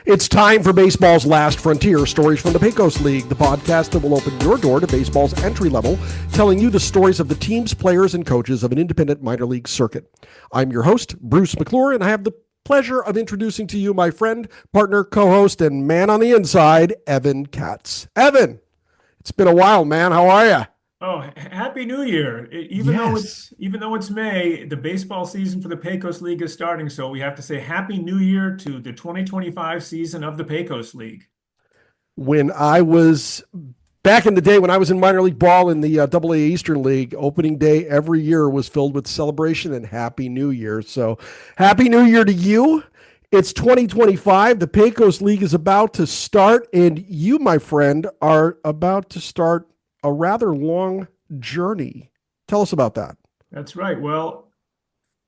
It's time for Baseball's Last Frontier, Stories from the Pecos League, the podcast that will open your door to baseball's entry level, telling you the stories of the teams, players, and coaches of an independent minor league circuit. I'm your host, Bruce McClure, and I have the pleasure of introducing to you my friend, partner, co-host, and man on the inside, Evan Katz. Evan, it's been a while, man. How are you? Oh, Happy New Year. Yes. Even though it's May, the baseball season for the Pecos League is starting, so we have to say Happy New Year to the 2025 season of the Pecos League. When I was back in the day when I was in minor league ball in the AA Eastern League, opening day every year was filled with celebration and Happy New Year. So, Happy New Year to you. It's 2025. The Pecos League is about to start, and you, my friend, are about to start a rather long journey. Tell us about that. That's right. Well,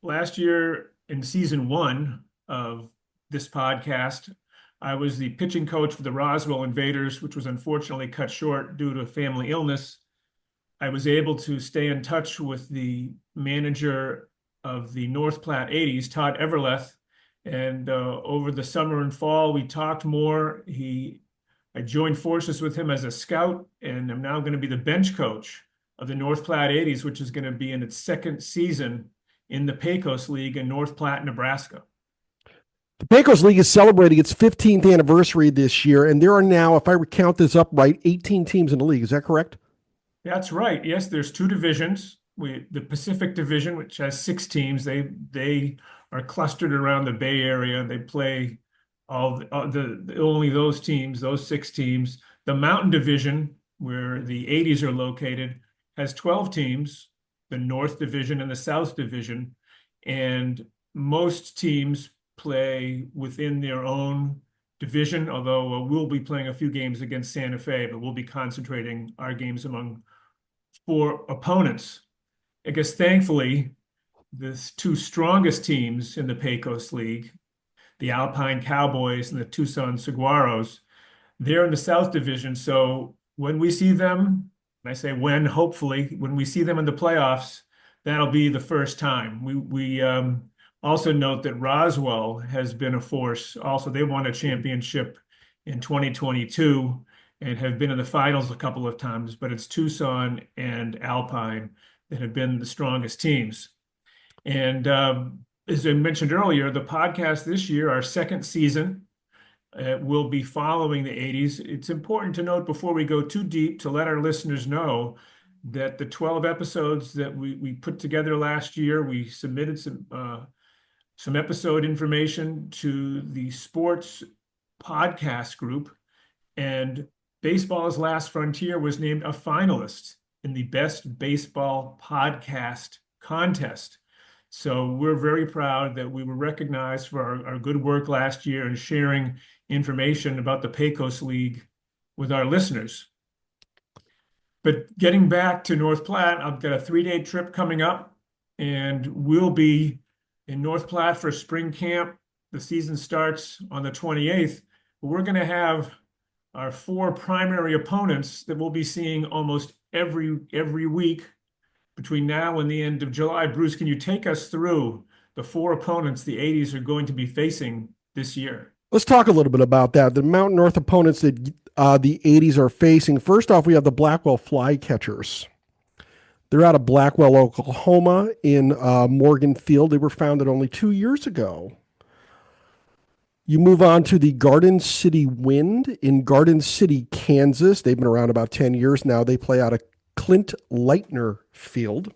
last year in season one of this podcast, I was the pitching coach for the Roswell Invaders, which was unfortunately cut short due to family illness. I was able to stay in touch with the manager of the North Platte 80s, Todd Everleth, and over the summer and fall, we talked more. I joined forces with him as a scout, and I'm now going to be the bench coach of the North Platte 80s, which is going to be in its second season in the Pecos League in North Platte, Nebraska. The Pecos League is celebrating its 15th anniversary this year, and there are now, if I count this up right, 18 teams in the league. Is that correct? That's right. Yes, there's two divisions. The Pacific Division, which has six teams, they are clustered around the Bay Area. They play only those teams, those six teams. The Mountain Division, where the 80s are located, has 12 teams, the North Division and the South Division, and most teams play within their own division, although we'll be playing a few games against Santa Fe, but we'll be concentrating our games among four opponents. I guess thankfully, the two strongest teams in the Pecos League, the Alpine Cowboys and the Tucson Saguaros, they're in the South Division. So when we see them, and I say when, hopefully, when we see them in the playoffs, that'll be the first time. We also note that Roswell has been a force. Also, they won a championship in 2022 and have been in the finals a couple of times, but it's Tucson and Alpine that have been the strongest teams. And as I mentioned earlier, the podcast this year, our second season, will be following the 80s. It's important to note before we go too deep to let our listeners know that the 12 episodes that we put together last year, we submitted some episode information to the sports podcast group, and Baseball's Last Frontier was named a finalist in the Best Baseball Podcast contest. So we're very proud that we were recognized for our good work last year in sharing information about the Pecos League with our listeners. But getting back to North Platte, I've got a 3-day trip coming up, and we'll be in North Platte for spring camp. The season starts on the 28th. We're going to have our four primary opponents that we'll be seeing almost every week between now and the end of July. Bruce, can you take us through the four opponents the 80s are going to be facing this year? Let's talk a little bit about that. The Mountain North opponents that the 80s are facing. First off, we have the Blackwell Flycatchers. They're out of Blackwell, Oklahoma in Morgan Field. They were founded only 2 years ago. You move on to the Garden City Wind in Garden City, Kansas. They've been around about 10 years now. They play out of Clint Leitner Field.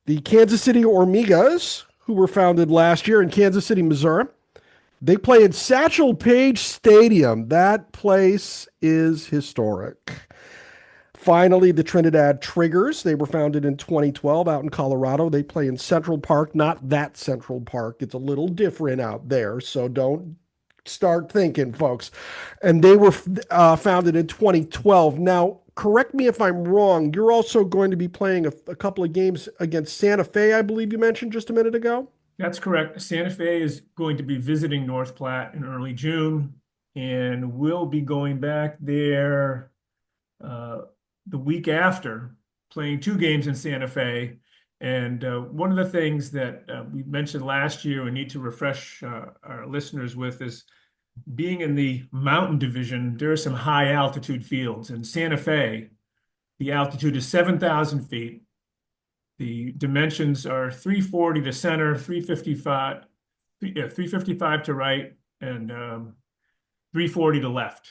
The Kansas City Ormigas, who were founded last year in Kansas City, Missouri. They play in Satchel Paige Stadium. That place is historic. Finally, the Trinidad Triggers. They were founded in 2012 out in Colorado. They play in Central Park, not that Central Park. It's a little different out there, so don't start thinking, folks. And they were founded in 2012. Now, correct me if I'm wrong. You're also going to be playing a couple of games against Santa Fe, I believe you mentioned just a minute ago. That's correct. Santa Fe is going to be visiting North Platte in early June, and we'll be going back there the week after, playing two games in Santa Fe. And one of the things that we mentioned last year we need to refresh our listeners with is being in the mountain division, there are some high altitude fields. In Santa Fe, the altitude is 7,000 feet. The dimensions are 340 to center, 355, yeah, 355 to right, and 340 to left.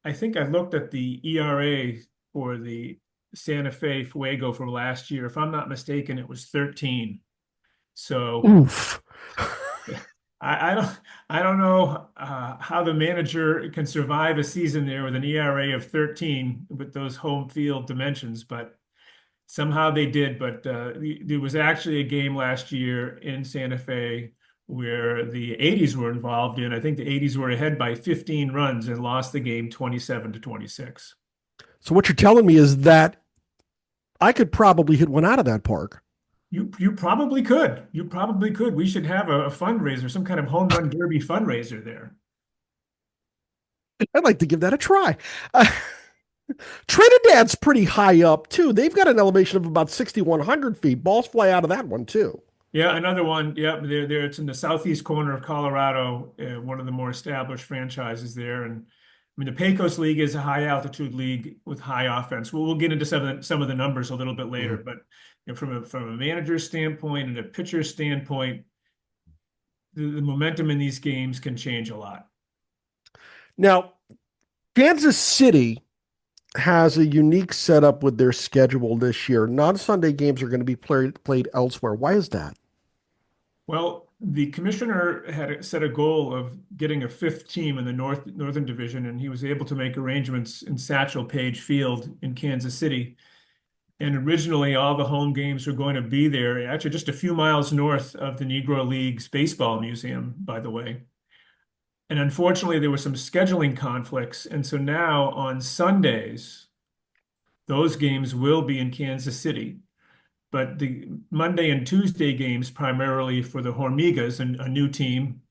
I think I looked at the ERA for the Santa Fe Fuego from last year. If I'm not mistaken, it was 13. So Oof. I don't know how the manager can survive a season there with an ERA of 13 with those home field dimensions, but somehow they did. But there was actually a game last year in Santa Fe where the 80s were involved in. I think the 80s were ahead by 15 runs and lost the game 27 to 26. So what you're telling me is that I could probably hit one out of that park. You probably could. You probably could. We should have a fundraiser, some kind of home run derby fundraiser there. I'd like to give that a try. Uh, Trinidad's pretty high up too. They've got an elevation of about 6,100 feet. Balls fly out of that one too. Yeah, another one. Yeah, there. It's in the southeast corner of Colorado, one of the more established franchises there. And I mean, the Pecos League is a high altitude league with high offense. We'll get into some of the numbers a little bit later, Mhm. but from a manager's standpoint and a pitcher's standpoint, the momentum in these games can change a lot. Now, Kansas City has a unique setup with their schedule this year. Non-Sunday games are going to be played elsewhere. Why is that? Well, the commissioner had set a goal of getting a fifth team in the Northern Division, and he was able to make arrangements in Satchel Paige Field in Kansas City. And originally, all the home games were going to be there, actually just a few miles north of the Negro League's baseball museum, by the way. And unfortunately, there were some scheduling conflicts. And so now on Sundays, those games will be in Kansas City. But the Monday and Tuesday games, primarily for the Hormigas, and a new team,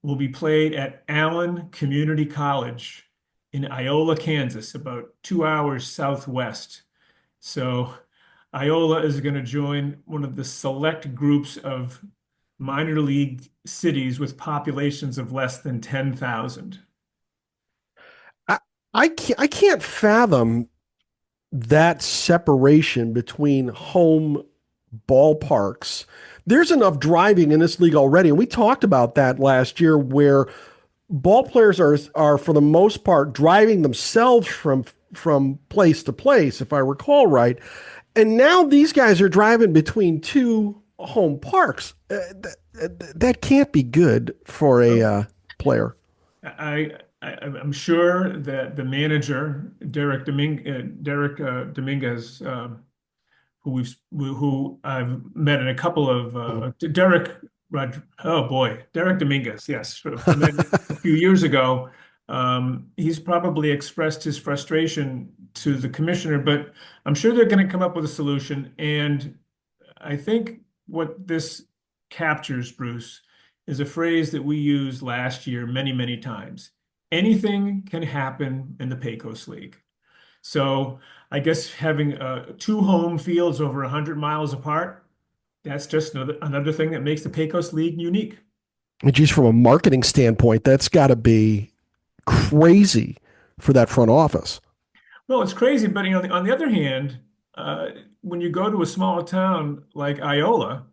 will be played at Allen Community College in Iola, Kansas, about 2 hours southwest. So Iola is going to join one of the select groups of minor league cities with populations of less than 10,000. I, I can't fathom that separation between home ballparks. There's enough driving in this league already, and we talked about that last year, where ball players are for the most part driving themselves from place to place, if I recall right. And now these guys are driving between two home parks. That can't be good for a player. I'm sure that the manager, Derek Dominguez, who I've met in a couple of Mhm. Oh boy, Derek Dominguez, yes, met a few years ago. He's probably expressed his frustration to the commissioner, but I'm sure they're going to come up with a solution. And I think what this captures, Bruce, is a phrase that we used last year many, many times. Anything can happen in the Pecos League. So I guess having two home fields over 100 miles apart, that's just another thing that makes the Pecos League unique. And geez, from a marketing standpoint, that's got to be crazy for that front office. Well, it's crazy, but on the other hand, uh, when you go to a small town like Iola,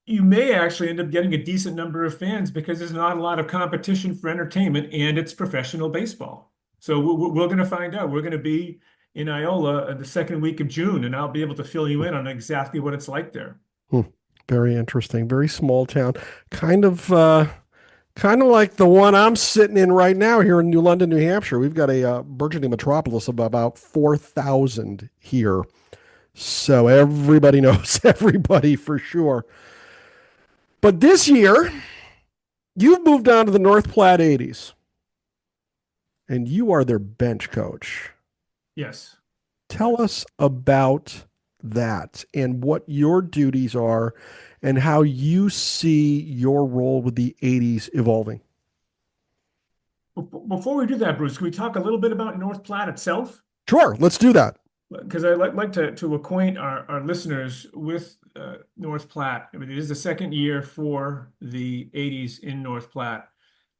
you may actually end up getting a decent number of fans because there's not a lot of competition for entertainment and it's professional baseball. So we're going to find out. We're going to be in Iola the second week of June, and I'll be able to fill you in on exactly what it's like there. Hmm. Very interesting. Very small town. Kind of kind of like the one I'm sitting in right now here in New London, New Hampshire. We've got a burgeoning metropolis of about 4,000 here. So everybody knows everybody for sure. But this year, you've moved on to the North Platte 80s, and you are their bench coach. Yes. Tell us about that and what your duties are and how you see your role with the 80s evolving. Before we do that, Bruce, can we talk a little bit about North Platte itself? Sure, let's do that. Because I like to acquaint our listeners with North Platte. I mean, it is the second year for the 80s in North Platte.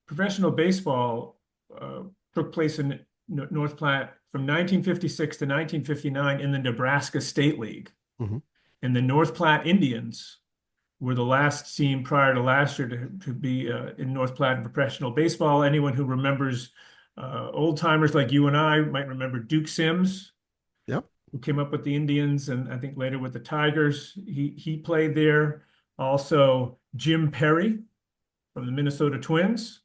professional baseball took place in North Platte from 1956 to 1959 in the Nebraska State League. Mhm. And the North Platte Indians were the last team prior to last year to be in North Platte in professional baseball. Anyone who remembers old timers like you and I might remember Duke Sims, Yep. who came up with the Indians and I think later with the Tigers. He played there. Also, Jim Perry from the Minnesota Twins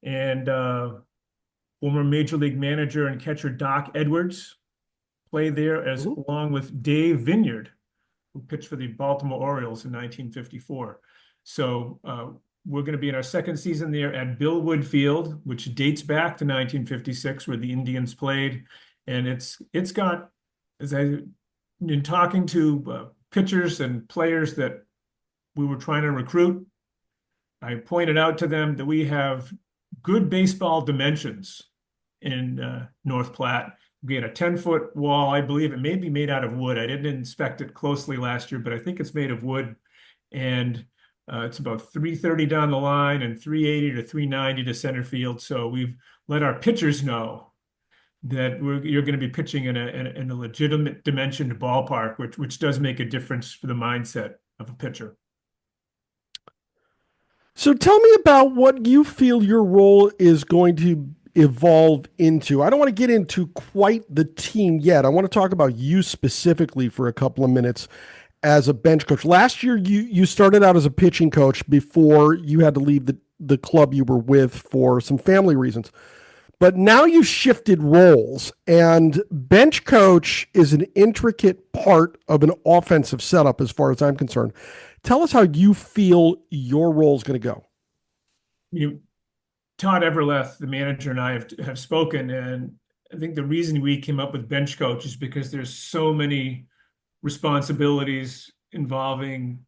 and former Major League manager and catcher Doc Edwards played there, as Mhm. along with Dave Vineyard, who pitched for the Baltimore Orioles in 1954. So we're going to be in our second season there at Billwood Field, which dates back to 1956, where the Indians played, and it's got, as I in talking to pitchers and players that we were trying to recruit, I pointed out to them that we have good baseball dimensions in North Platte. We had a 10-foot wall. I believe it may be made out of wood. I didn't inspect it closely last year, but I think it's made of wood. And it's about 330 down the line and 380 to 390 to center field. So we've let our pitchers know that you're going to be pitching in a legitimate dimensioned ballpark, which does make a difference for the mindset of a pitcher. So tell me about what you feel your role is going to evolve into. I don't want to get into quite the team yet. I want to talk about you specifically for a couple of minutes as a bench coach. Last year, you started out as a pitching coach before you had to leave the club you were with for some family reasons. But now you've shifted roles, and bench coach is an intricate part of an offensive setup as far as I'm concerned. Tell us how you feel your role is going to go. You Todd Everleth, the manager, and I have spoken, and I think the reason we came up with bench coach is because there's so many responsibilities involving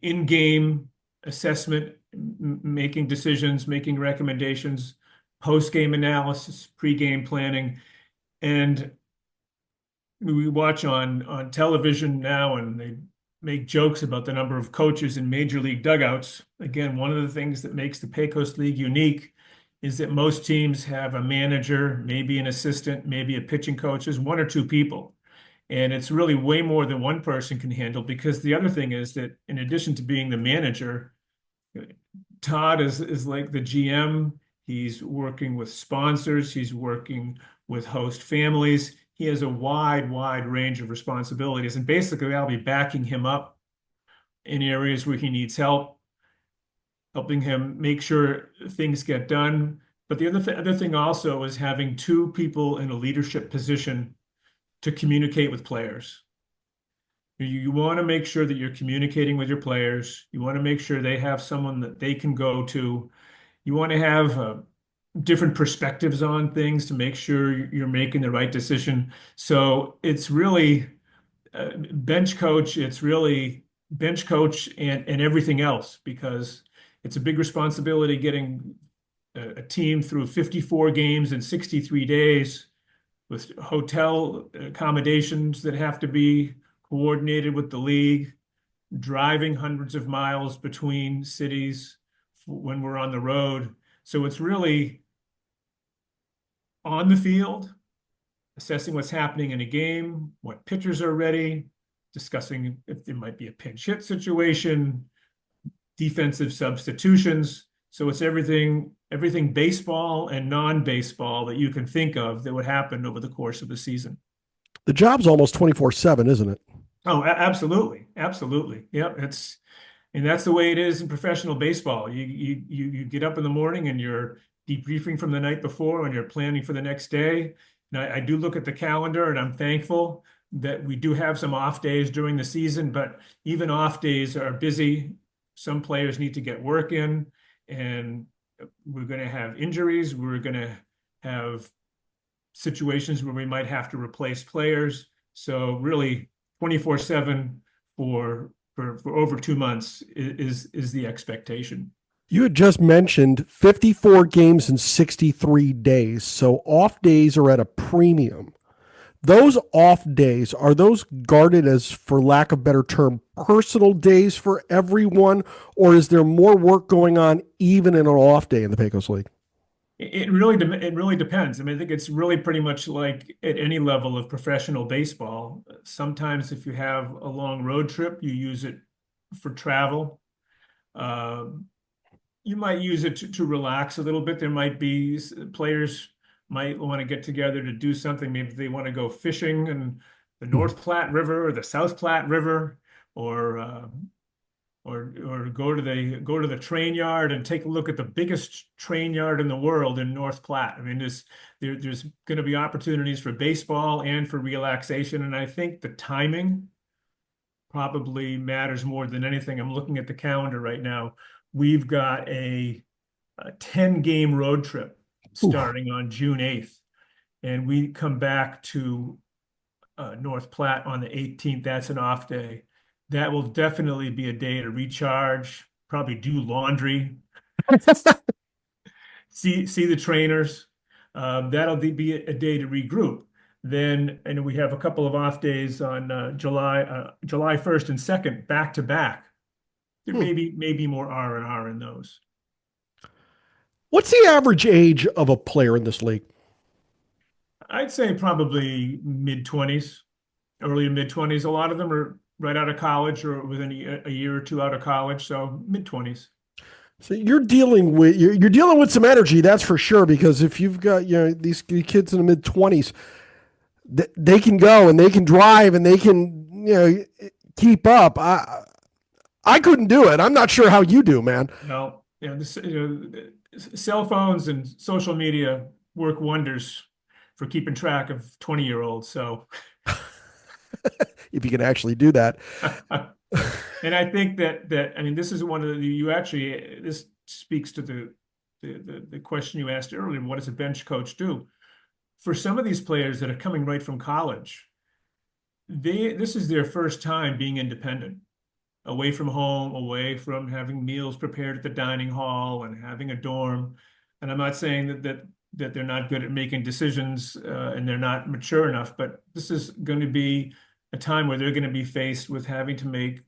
in-game assessment, making decisions, making recommendations, post-game analysis, pre-game planning, and we watch on television now, and they make jokes about the number of coaches in major league dugouts. Again, one of the things that makes the Pecos League unique is that most teams have a manager, maybe an assistant, maybe a pitching coach, is one or two people. And it's really way more than one person can handle, because the other thing is that in addition to being the manager, Todd is like the GM. He's working with sponsors. He's working with host families. He has a wide range of responsibilities. And basically, I'll be backing him up in areas where he needs help, helping him make sure things get done. But the other thing also is having two people in a leadership position to communicate with players. You want to make sure that you're communicating with your players. You want to make sure they have someone that they can go to. You want to have different perspectives on things to make sure you're making the right decision. So it's really bench coach. It's really bench coach and everything else, because it's a big responsibility getting a team through 54 games in 63 days with hotel accommodations that have to be coordinated with the league, driving hundreds of miles between cities when we're on the road. So it's really on the field, assessing what's happening in a game, what pitchers are ready, discussing if there might be a pinch hit situation, defensive substitutions. So it's everything baseball and non-baseball that you can think of that would happen over the course of a season. The job's almost 24/7, isn't it? Oh, absolutely. Absolutely. Yep. And that's the way it is in professional baseball. You get up in the morning and you're debriefing from the night before and you're planning for the next day. And I do look at the calendar, and I'm thankful that we do have some off days during the season, but even off days are busy. Some players need to get work in, and we're going to have injuries. We're going to have situations where we might have to replace players. So really 24/7 for over 2 months is the expectation. You had just mentioned 54 games in 63 days. So off days are at a premium. Those off days, are those guarded as, for lack of better term, personal days for everyone, or is there more work going on even in an off day in the Pecos League? It really depends. I mean, I think it's really pretty much like at any level of professional baseball. Sometimes if you have a long road trip, you use it for travel. Uh, you might use it to relax a little bit. There might be players might want to get together to do something. Maybe they want to go fishing in the Hmm. North Platte River or the South Platte River, or or go to the train yard and take a look at the biggest train yard in the world in North Platte. I mean, there's going to be opportunities for baseball and for relaxation, and I think the timing probably matters more than anything. I'm looking at the calendar right now. We've got a 10 game road trip Oof. starting on June 8th, and we come back to North Platte on the 18th. That's an off day. That will definitely be a day to recharge, probably do laundry, see the trainers. That'll be a day to regroup. Then, and we have a couple of off days on July 1st and 2nd, back to back. There Hmm. maybe more R&R in those. What's the average age of a player in this league? I'd say probably mid 20s, early to mid 20s. A lot of them are right out of college or within a year or two out of college, so mid 20s. So you're dealing with some energy, that's for sure. Because if you've got these kids in the mid 20s, they can go and they can drive and they can keep up. I couldn't do it. I'm not sure how you do, man. Well, cell phones and social media work wonders for keeping track of 20-year-olds. So, If you can actually do that. and I think that I mean, this is one of the you actually this speaks to the question you asked earlier. What does a bench coach do? For some of these players that are coming right from college, this is their first time being independent, away from home, away from having meals prepared at the dining hall and having a dorm. And I'm not saying that they're not good at making decisions and they're not mature enough, but this is going to be a time where they're going to be faced with having to make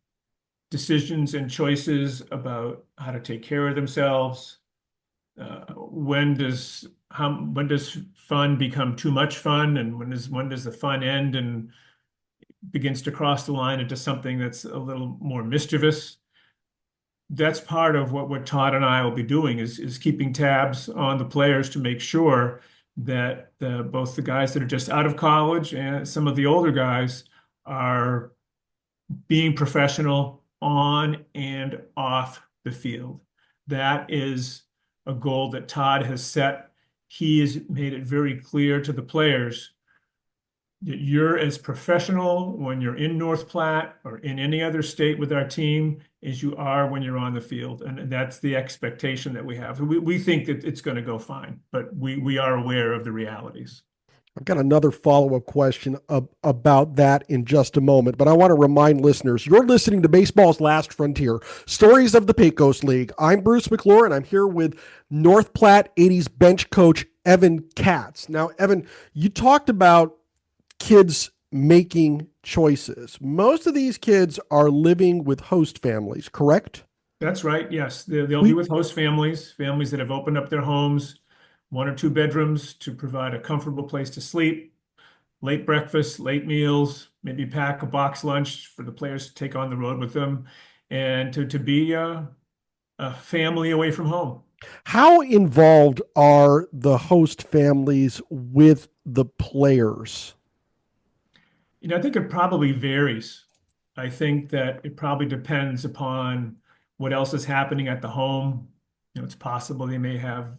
decisions and choices about how to take care of themselves. When does fun become too much fun, and when does the fun end and begins to cross the line into something that's a little more mischievous? That's part of what Todd and I will be doing is keeping tabs on the players to make sure that both the guys that are just out of college and some of the older guys are being professional on and off the field. That is a goal that Todd has set. He has made it very clear to the players that you're as professional when you're in North Platte or in any other state with our team as you are when you're on the field. And that's the expectation that we have. We think that it's going to go fine, but we are aware of the realities. I've got another follow up question about that in just a moment, but I want to remind listeners you're listening to Baseball's Last Frontier, Stories of the Pecos League. I'm Bruce McClure, and I'm here with North Platte 80s bench coach Evan Katz. Now, Evan, you talked about kids making choices. Most of these kids are living with host families, correct? That's right. Yes, they'll be We with host families, families that have opened up their homes, one or two bedrooms to provide a comfortable place to sleep, late breakfast, late meals, maybe pack a box lunch for the players to take on the road with them, and to be a family away from home. How involved are the host families with the players? I think it probably varies. I think that it probably depends upon what else is happening at the home. It's possible they may have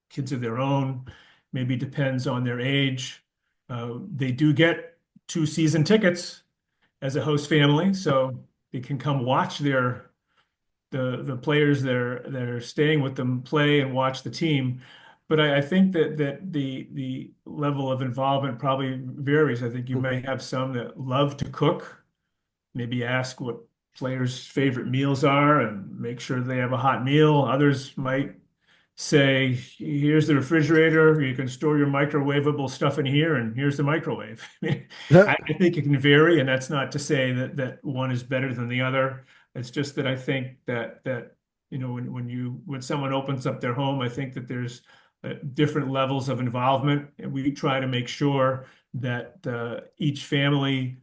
kids of their own. Maybe depends on their age. They do get two season tickets as a host family, so they can come watch the players that are staying with them play and watch the team. But I think that the level of involvement probably varies. I think you may have some that love to cook, maybe ask what players' favorite meals are and make sure they have a hot meal. Others might say, here's the refrigerator, you can store your microwavable stuff in here, and here's the microwave. I think it can vary, and that's not to say that one is better than the other. It's just that I think that when someone opens up their home, I think that there's different levels of involvement, and we try to make sure that each family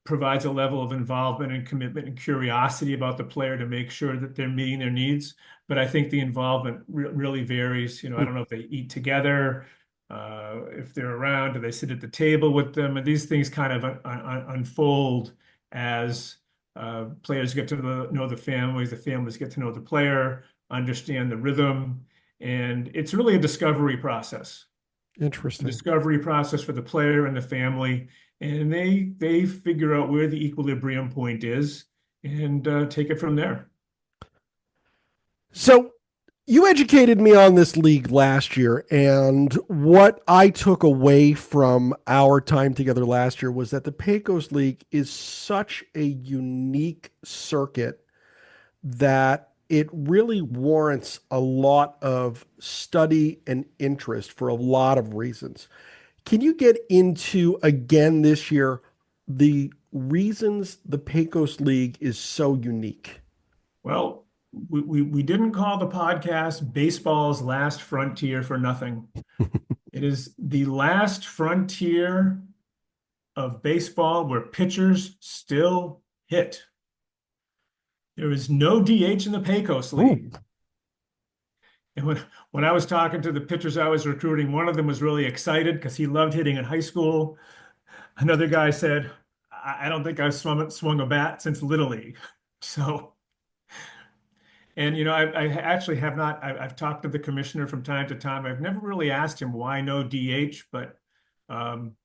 provides a level of involvement and commitment and curiosity about the player to make sure that they're meeting their needs. But I think the involvement really varies. I don't know if they eat together, if they're around, do they sit at the table with them? And these things kind of unfold as players get to know the families get to know the player, understand the rhythm. And it's really a discovery process. A Interesting. discovery process for the player and the family, and they figure out where the equilibrium point is and take it from there. So you educated me on this league last year, and what I took away from our time together last year was that the Pecos League is such a unique circuit that it really warrants a lot of study and interest for a lot of reasons. Can you get into again this year the reasons the Pecos League is so unique? Well, we didn't call the podcast Baseball's Last Frontier for nothing. It is the last frontier of baseball where pitchers still hit. There is no DH in the Pecos Ooh, League. And when I was talking to the pitchers I was recruiting, one of them was really excited because he loved hitting in high school. Another guy said, I don't think I've swung a bat since Little League. So, and I actually have not, I've talked to the commissioner from time to time. I've never really asked him why no DH, but um,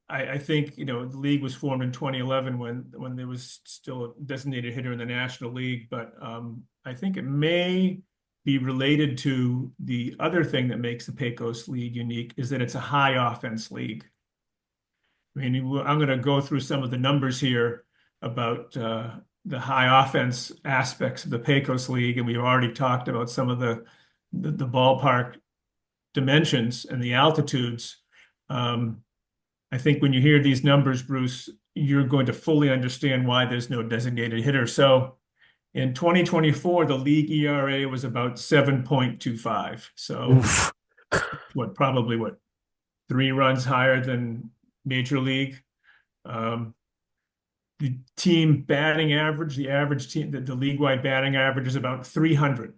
I think, the league was formed in 2011 when there was still a designated hitter in the National League. But I think it may be related to the other thing that makes the Pecos League unique is that it's a high offense league. I mean, I'm going to go through some of the numbers here about the high offense aspects of the Pecos League, and we've already talked about some of the ballpark dimensions and the altitudes. I think when you hear these numbers, Bruce, you're going to fully understand why there's no designated hitter. So in 2024, the league ERA was about 7.25. So oof. probably 3 runs higher than Major League. Um, the team batting average, the average team, the league-wide batting average is about 300.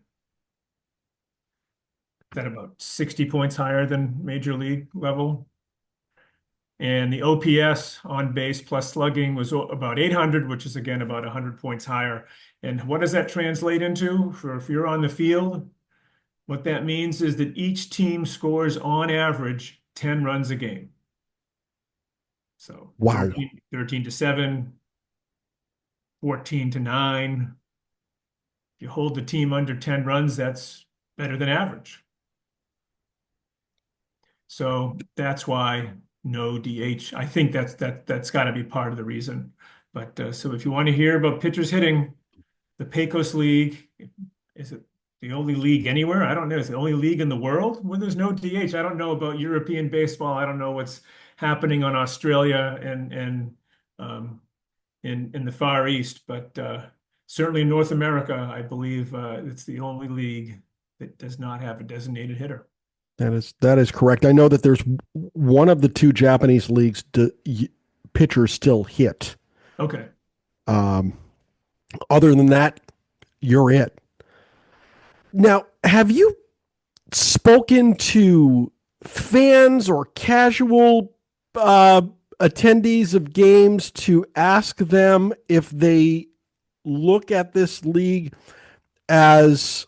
That about 60 points higher than Major League level. And the OPS on base plus slugging was about 800, which is again about 100 points higher. And what does that translate into? For if you're on the field, what that means is that each team scores on average 10 runs a game. So Wow. 13 to 7, 14 to 9. If you hold the team under 10 runs, that's better than average. So that's why no DH. I think that's got to be part of the reason. But so if you want to hear about pitchers hitting, the Pecos League, is it the only league anywhere? I don't know. It's the only league in the world where there's no DH. I don't know about European baseball. I don't know what's happening on Australia and in the Far East, but certainly in North America, I believe it's the only league that does not have a designated hitter. That is correct. I know that there's one of the two Japanese leagues pitchers still hit. Okay. Um, other than that, you're it. Now, have you spoken to fans or casual uh, attendees of games to ask them if they look at this league as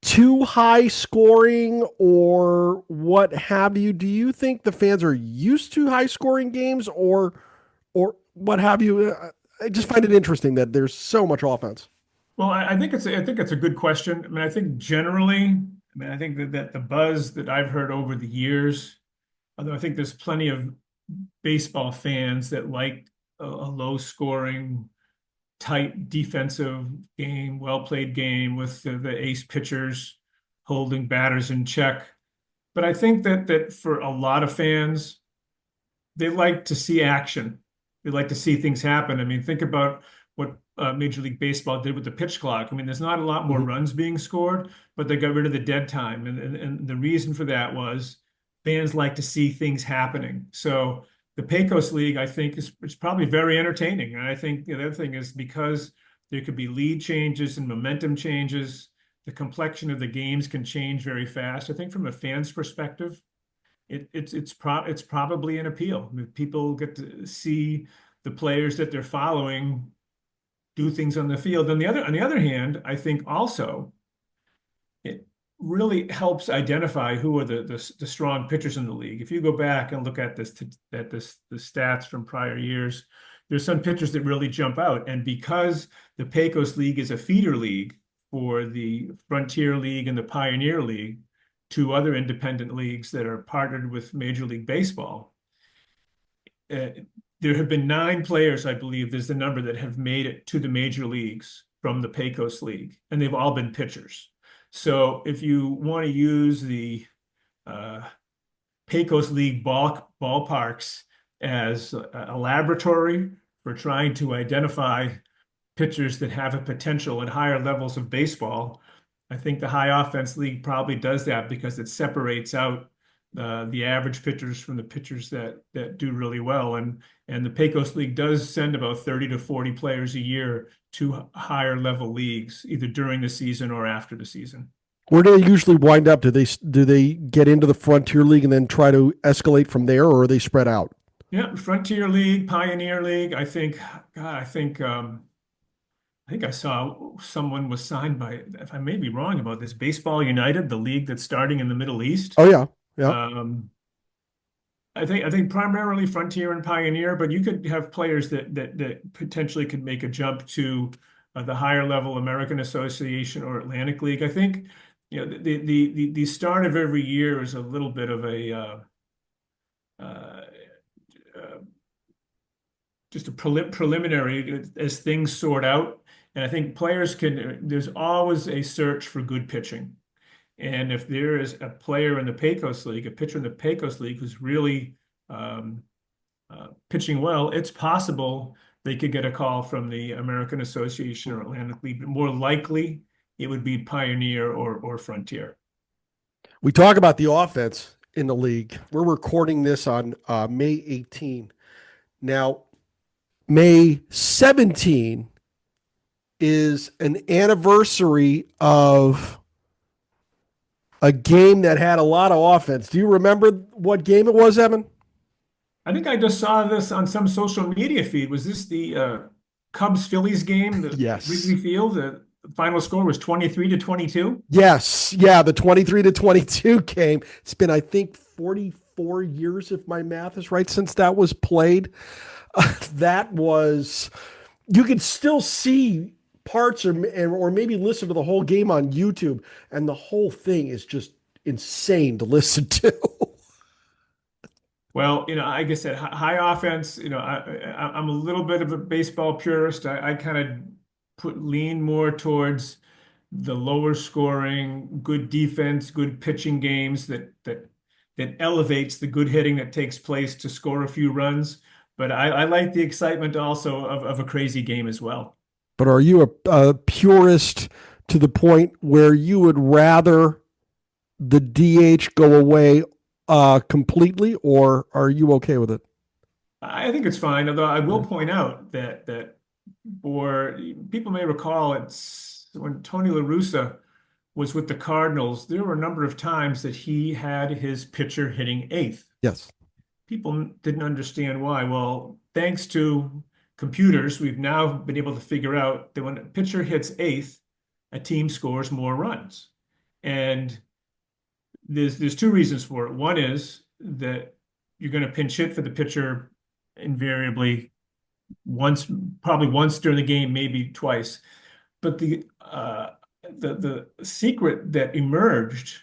too high scoring or what have you? Do you think the fans are used to high scoring games or what have you? I just find it interesting that there's so much offense. Well, I think it's a good question. I mean, I think generally, I think that the buzz that I've heard over the years, although I think there's plenty of baseball fans that like a low scoring, tight defensive game, well played game with the ace pitchers holding batters in check. But I think that for a lot of fans, they like to see action. They like to see things happen. I mean, think about what Major League Baseball did with the pitch clock. I mean, there's not a lot more Mhm. runs being scored, but they got rid of the dead time. And the reason for that was fans like to see things happening. So the Pecos League, I think, is probably very entertaining. And I think the other thing is because there could be lead changes and momentum changes, the complexion of the games can change very fast. I think from a fan's perspective, it's probably an appeal. I mean, people get to see the players that they're following do things on the field. On the other hand, I think also it really helps identify who are the strong pitchers in the league. If you go back and look at the stats from prior years, there's some pitchers that really jump out. And because the Pecos League is a feeder league for the Frontier League and the Pioneer League, two other independent leagues that are partnered with Major League Baseball, uh, there have been 9 players, I believe, there's the number that have made it to the major leagues from the Pecos League, and they've all been pitchers. So if you want to use the uh, Pecos League ballparks as a laboratory for trying to identify pitchers that have a potential at higher levels of baseball, I think the high offense league probably does that because it separates out the average pitchers from the pitchers that do really well. And the Pecos League does send about 30 to 40 players a year to higher level leagues, either during the season or after the season. Where do they usually wind up? Do they get into the Frontier League and then try to escalate from there, or are they spread out? Yeah, Frontier League, Pioneer League. God, I think I saw someone was signed by, if I may be wrong about this, Baseball United, the league that's starting in the Middle East. Oh yeah, yeah. Um, I think primarily Frontier and Pioneer, but you could have players that potentially could make a jump to the higher level American Association or Atlantic League. I think the start of every year is a little bit of a uh, uh, just a preliminary as things sort out. And I think there's always a search for good pitching. And if there is a player in the Pecos League, a pitcher in the Pecos League who's really um, pitching well, it's possible they could get a call from the American Association or Atlantic League. But more likely, it would be Pioneer or Frontier. We talk about the offense in the league. We're recording this on May 18. Now, May 17 is an anniversary of a game that had a lot of offense. Do you remember what game it was, Evan? I think I just saw this on some social media feed. Was this the Cubs Phillies game, the Yes. Wrigley Field? The final score was 23 to 22. Yes. Yeah, the 23 to 22 game. It's been, I think, 44 years, if my math is right, since that was played. That was, you could still see parts or maybe listen to the whole game on YouTube, and the whole thing is just insane to listen to. Well, like I said, high offense. I'm a little bit of a baseball purist. I kind of lean more towards the lower scoring, good defense, good pitching games that elevates the good hitting that takes place to score a few runs. But I like the excitement also of a crazy game as well. But are you a purist to the point where you would rather the DH go away completely, or are you okay with it? I think it's fine, although I will Yeah. point out that for people may recall it's when Tony La Russa was with the Cardinals, there were a number of times that he had his pitcher hitting eighth. Yes. People didn't understand why. Well, thanks to computers, we've now been able to figure out that when a pitcher hits eighth, a team scores more runs. And there's two reasons for it. One is that you're going to pinch hit for the pitcher invariably once, probably once during the game, maybe twice. But the secret that emerged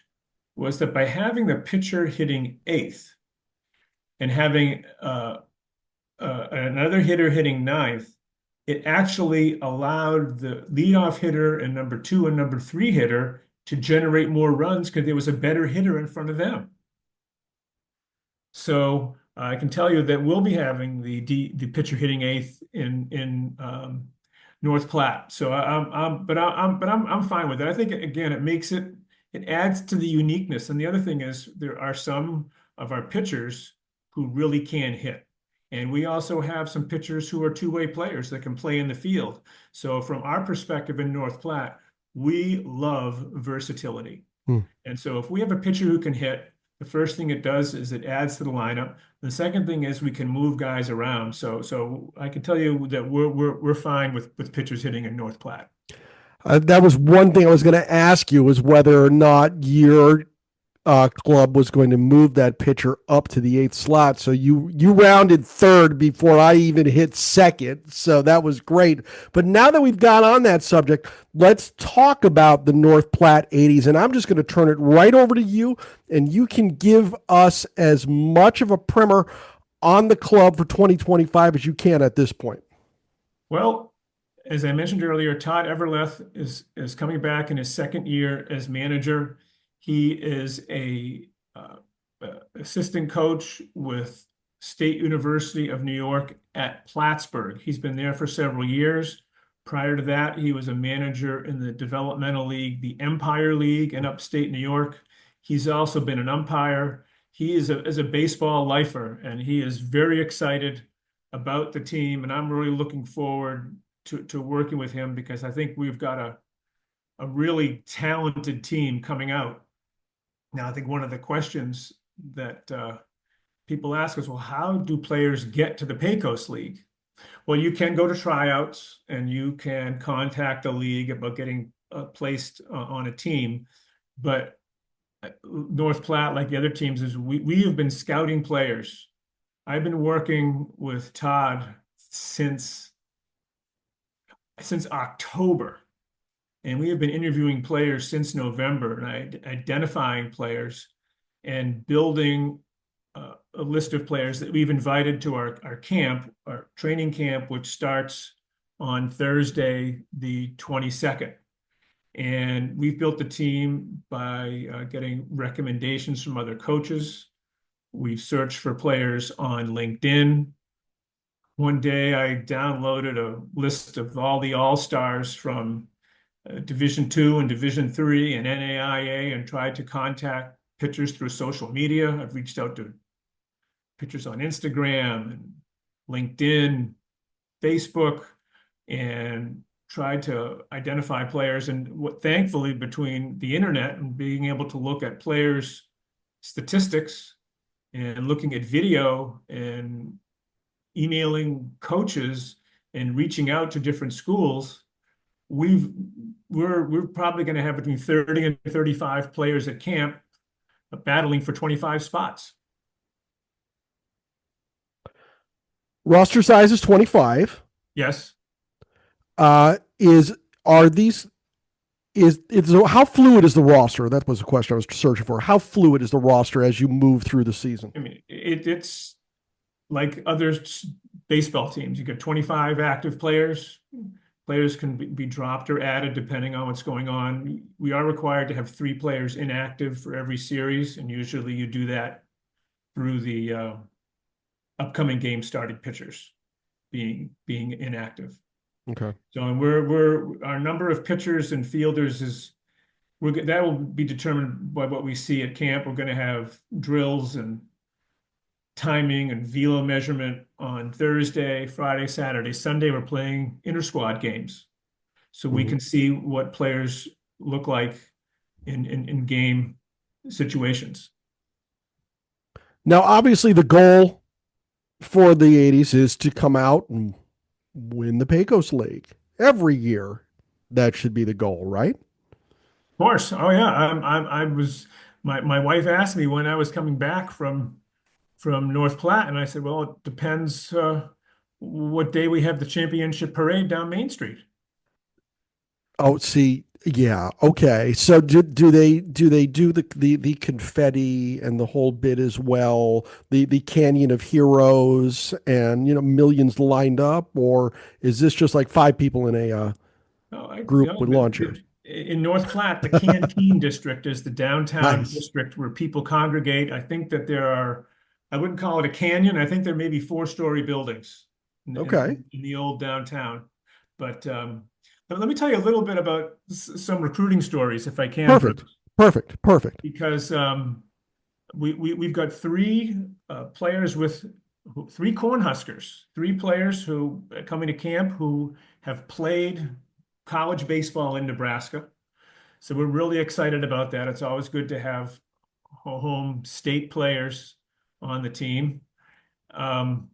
was that by having the pitcher hitting eighth and having another hitter hitting ninth, it actually allowed the leadoff hitter and number 2 and number 3 hitter to generate more runs because there was a better hitter in front of them. So I can tell you that we'll be having the pitcher hitting eighth in North Platte. So I'm fine with it. I think again it adds to the uniqueness. And the other thing is there are some of our pitchers who really can hit. And we also have some pitchers who are two-way players that can play in the field. So from our perspective in North Platte, we love versatility. Hmm. And so if we have a pitcher who can hit, the first thing it does is it adds to the lineup. The second thing is we can move guys around. So I can tell you that we're fine with pitchers hitting in North Platte. That was one thing I was going to ask you, was whether or not your club was going to move that pitcher up to the eighth slot. So you rounded third before I even hit second. So that was great. But now that we've got on that subject, let's talk about the North Platte 80s. And I'm just going to turn it right over to you, and you can give us as much of a primer on the club for 2025 as you can at this point. Well, as I mentioned earlier, Todd Everleth is coming back in his second year as manager. He is a assistant coach with State University of New York at Plattsburgh. He's been there for several years. Prior to that, he was a manager in the developmental league, the Empire League in upstate New York. He's also been an umpire. He is a baseball lifer, and he is very excited about the team. And I'm really looking forward to working with him because I think we've got a really talented team coming out. Now, I think one of the questions that people ask is, well, how do players get to the Pecos League? Well, you can go to tryouts and you can contact a league about getting placed on a team. But North Platte, like the other teams, is we have been scouting players. I've been working with Todd since October. And we have been interviewing players since November and identifying players and building a list of players that we've invited to our camp, our training camp, which starts on Thursday, the 22nd. And we've built the team by getting recommendations from other coaches. We've searched for players on LinkedIn. One day I downloaded a list of all the all-stars from Division II and Division III and NAIA and tried to contact pitchers through social media. I've reached out to pitchers on Instagram and LinkedIn, Facebook, and tried to identify players. And thankfully, between the internet and being able to look at players' statistics and looking at video and emailing coaches and reaching out to different schools, we're probably going to have between 30 and 35 players at camp battling for 25 spots. Roster size is 25. Yes. How fluid is the roster? That was the question I was searching for. How fluid is the roster as you move through the season? I mean, it's like other baseball teams. You get 25 active players. Players can be dropped or added depending on what's going on. We are required to have 3 players inactive for every series, and usually you do that through the upcoming game started pitchers being inactive. Okay. So and our number of pitchers and fielders that will be determined by what we see at camp. We're going to have drills and timing and velo measurement on Thursday, Friday, Saturday, Sunday. We're playing inter-squad games, so we can see what players look like in game situations. Now, obviously, the goal for the 80s is to come out and win the Pecos League every year. That should be the goal, right? Of course. Oh yeah. I was my wife asked me when I was coming back from North Platte, and I said, well, it depends what day we have the championship parade down Main Street. Oh, see, yeah, okay. So do they do the confetti and the whole bit as well? The Canyon of Heroes and millions lined up, or is this just like 5 people in a No, group with lawn chairs? in North Platte, the Canteen District is the downtown Nice. district where people congregate. I think that there are, I wouldn't call it a canyon. I think there may be four-story buildings Okay. in the old downtown. But let me tell you a little bit about some recruiting stories, if I can, Perfect. Bruce, Perfect. Perfect. because we've got three players with three Cornhuskers, three players who coming to camp who have played college baseball in Nebraska. So we're really excited about that. It's always good to have home state players on the team. Um,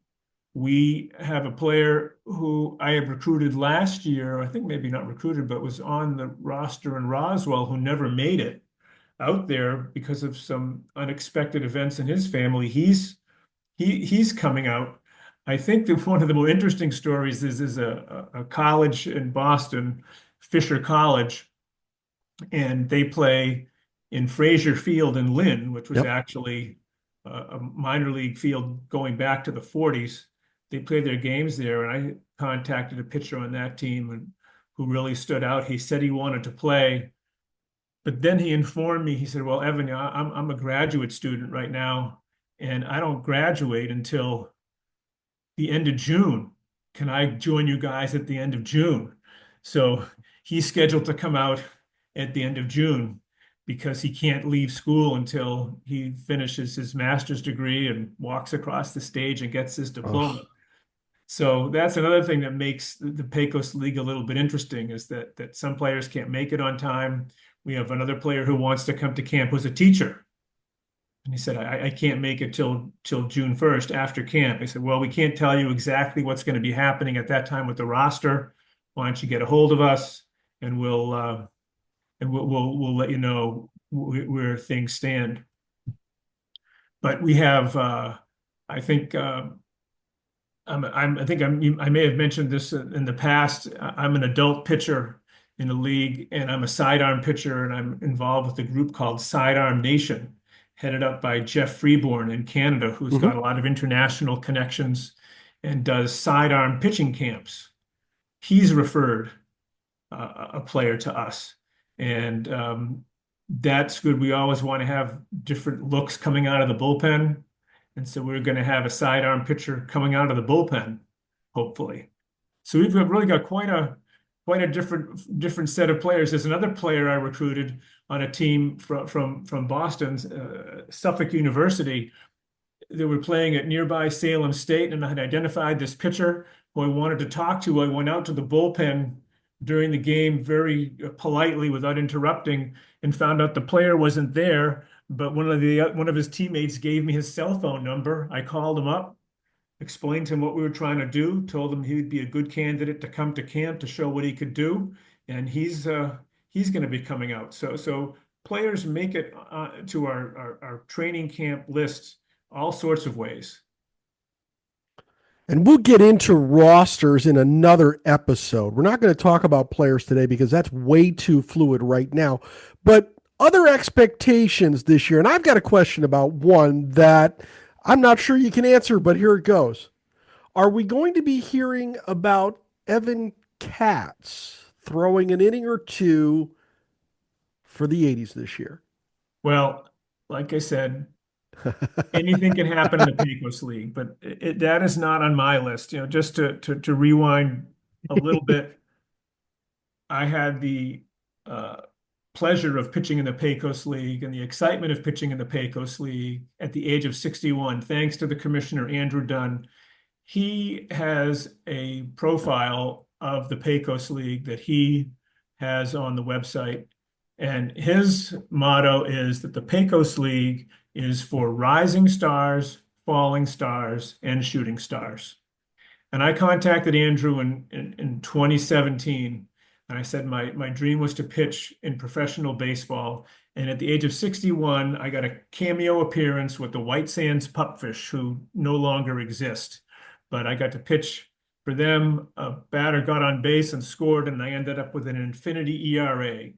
we have a player who I had recruited last year, I think maybe not recruited, but was on the roster in Roswell who never made it out there because of some unexpected events in his family. He's coming out. I think that one of the more interesting stories is a college in Boston, Fisher College, and they play in Frazier Field in Lynn, which was Yep. actually a minor league field going back to the 40s. They played their games there, and I contacted a pitcher on that team and who really stood out. He said he wanted to play, but then he informed me. He said, "Well, Evan, I'm a graduate student right now, and I don't graduate until the end of June. Can I join you guys at the end of June?" So he's scheduled to come out at the end of June because he can't leave school until he finishes his master's degree and walks across the stage and gets his diploma. Oh, So that's another thing that makes the Pecos League a little bit interesting is that some players can't make it on time. We have another player who wants to come to camp who's a teacher. And he said, I can't make it till June 1st after camp. I said, well, we can't tell you exactly what's going to be happening at that time with the roster. Why don't you get a hold of us and we'll let you know where things stand. But we have I think I may have mentioned this in the past. I'm an adult pitcher in the league, and I'm a sidearm pitcher, and I'm involved with a group called Sidearm Nation, headed up by Jeff Freeborn in Canada, who's got hmm. a lot of international connections and does sidearm pitching camps. He's referred a player to us, and that's good. We always want to have different looks coming out of the bullpen. And so we're going to have a sidearm pitcher coming out of the bullpen, hopefully. So really got quite a different set of players. There's another player I recruited on a team from Boston's Suffolk University. They were playing at nearby Salem State, and I had identified this pitcher who I wanted to talk to. I went out to the bullpen during the game very politely without interrupting and found out the player wasn't there, but one of his teammates gave me his cell phone number. I called him up, explained to him what we were trying to do, told him he would be a good candidate to come to camp to show what he could do, and he's going to be coming out. So players make it to our training camp lists all sorts of ways. And we'll get into rosters in another episode. We're not going to talk about players today because that's way too fluid right now. But other expectations this year, and I've got a question about one that I'm not sure you can answer, but here it goes. Are we going to be hearing about Evan Katz throwing an inning or two for the 80s this year? Well, like I said, anything can happen in the Pecos League, but that is not on my list. Just to rewind a little bit, I had the uh, pleasure of pitching in the Pecos League and the excitement of pitching in the Pecos League at the age of 61, thanks to the commissioner, Andrew Dunn. He has a profile of the Pecos League that he has on the website. And his motto is that the Pecos League is for rising stars, falling stars, and shooting stars. And I contacted Andrew in 2017. And I said my dream was to pitch in professional baseball. And at the age of 61, I got a cameo appearance with the White Sands Pupfish, who no longer exist. But I got to pitch for them. A batter got on base and scored, and I ended up with an infinity ERA.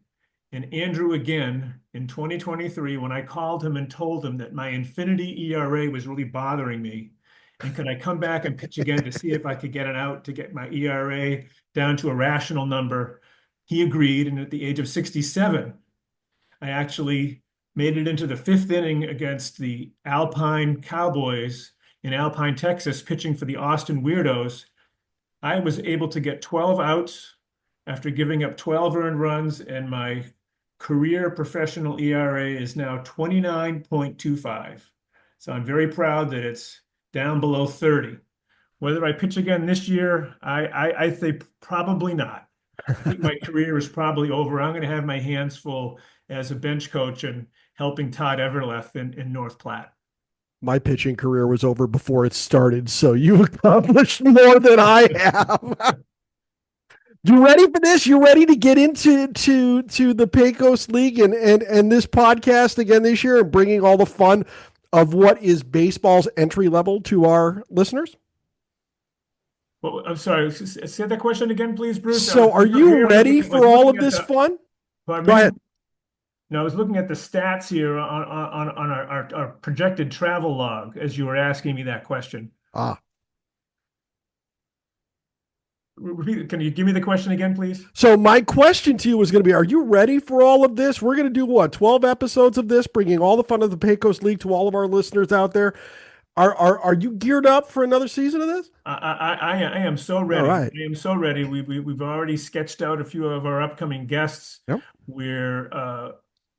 And Andrew, again, in 2023, when I called him and told him that my infinity ERA was really bothering me, and could I come back and pitch again to see if I could get an out to get my ERA down to a rational number? He agreed, and at the age of 67, I actually made it into the fifth inning against the Alpine Cowboys in Alpine, Texas, pitching for the Austin Weirdos. I was able to get 12 outs after giving up 12 earned runs, and my career professional ERA is now 29.25. So I'm very proud that it's down below 30. Whether I pitch again this year, I think probably not. I think my career is probably over. I'm going to have my hands full as a bench coach and helping Todd Everleth in North Platte. My pitching career was over before it started, so you accomplished more than I have. You ready for this? You ready to get into the Pecos League and this podcast again this year and bringing all the fun of what is baseball's entry level to our listeners? Well, I'm sorry. Say that question again, please, Bruce. So, are you ready for all of this fun? Go ahead. No, I was looking at the stats here on our projected travel log as you were asking me that question. Can you give me the question again, please? So my question to you was going to be, are you ready for all of this? We're going to do what, 12 episodes of this, bringing all the fun of the Pecos League to all of our listeners out there. Are you geared up for another season of this? I am so ready. All right. I am so ready. We've already sketched out a few of our upcoming guests. Yep.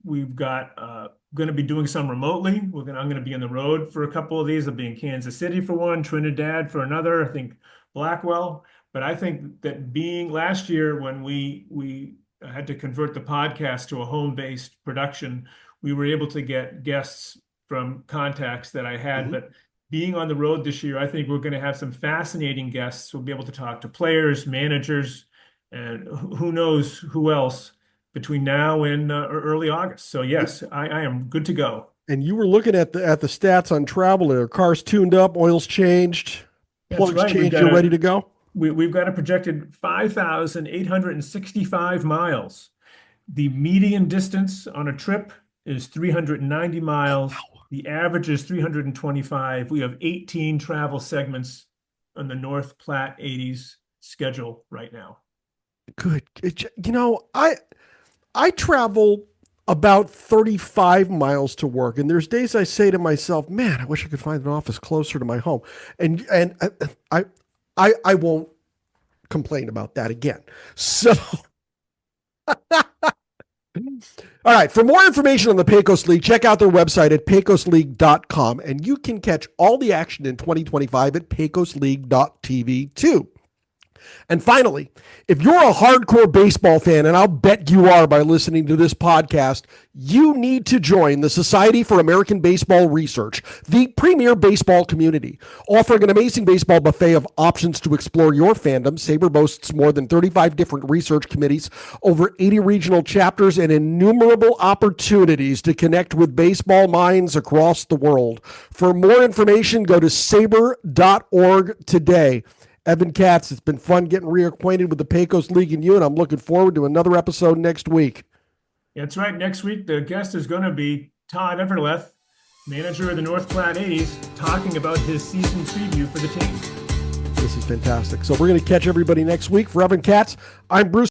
We've got going to be doing some remotely. I'm going to be on the road for a couple of these. I'll be in Kansas City for one, Trinidad for another, I think Blackwell. But I think that being last year when we had to convert the podcast to a home-based production, we were able to get guests from contacts that I had. But being on the road this year, I think we're going to have some fascinating guests. We'll be able to talk to players, managers, and who knows who else between now and early August. So yes, I am good to go. And you were looking at the stats on travel. Are cars tuned up, oil's changed, plugs changed, you're ready to go? We've got a projected 5,865 miles. The median distance on a trip is 390 miles. Wow. The average is 325. We have 18 travel segments on the North Platte 80s schedule right now. Good. You know, I travel about 35 miles to work, and there's days I say to myself, man, I wish I could find an office closer to my home. And I won't complain about that again. So, all right. For more information on the Pecos League, check out their website at pecosleague.com, and you can catch all the action in 2025 at pecosleague.tv too. And finally, if you're a hardcore baseball fan, and I'll bet you are by listening to this podcast, you need to join the Society for American Baseball Research, the premier baseball community. Offering an amazing baseball buffet of options to explore your fandom, SABR boasts more than 35 different research committees, over 80 regional chapters, and innumerable opportunities to connect with baseball minds across the world. For more information, go to sabr.org today. Evan Katz, it's been fun getting reacquainted with the Pecos League and you, and I'm looking forward to another episode next week. That's right. Next week, the guest is going to be Todd Everleth, manager of the North Platte 80s, talking about his season preview for the team. This is fantastic. So we're going to catch everybody next week. For Evan Katz, I'm Bruce.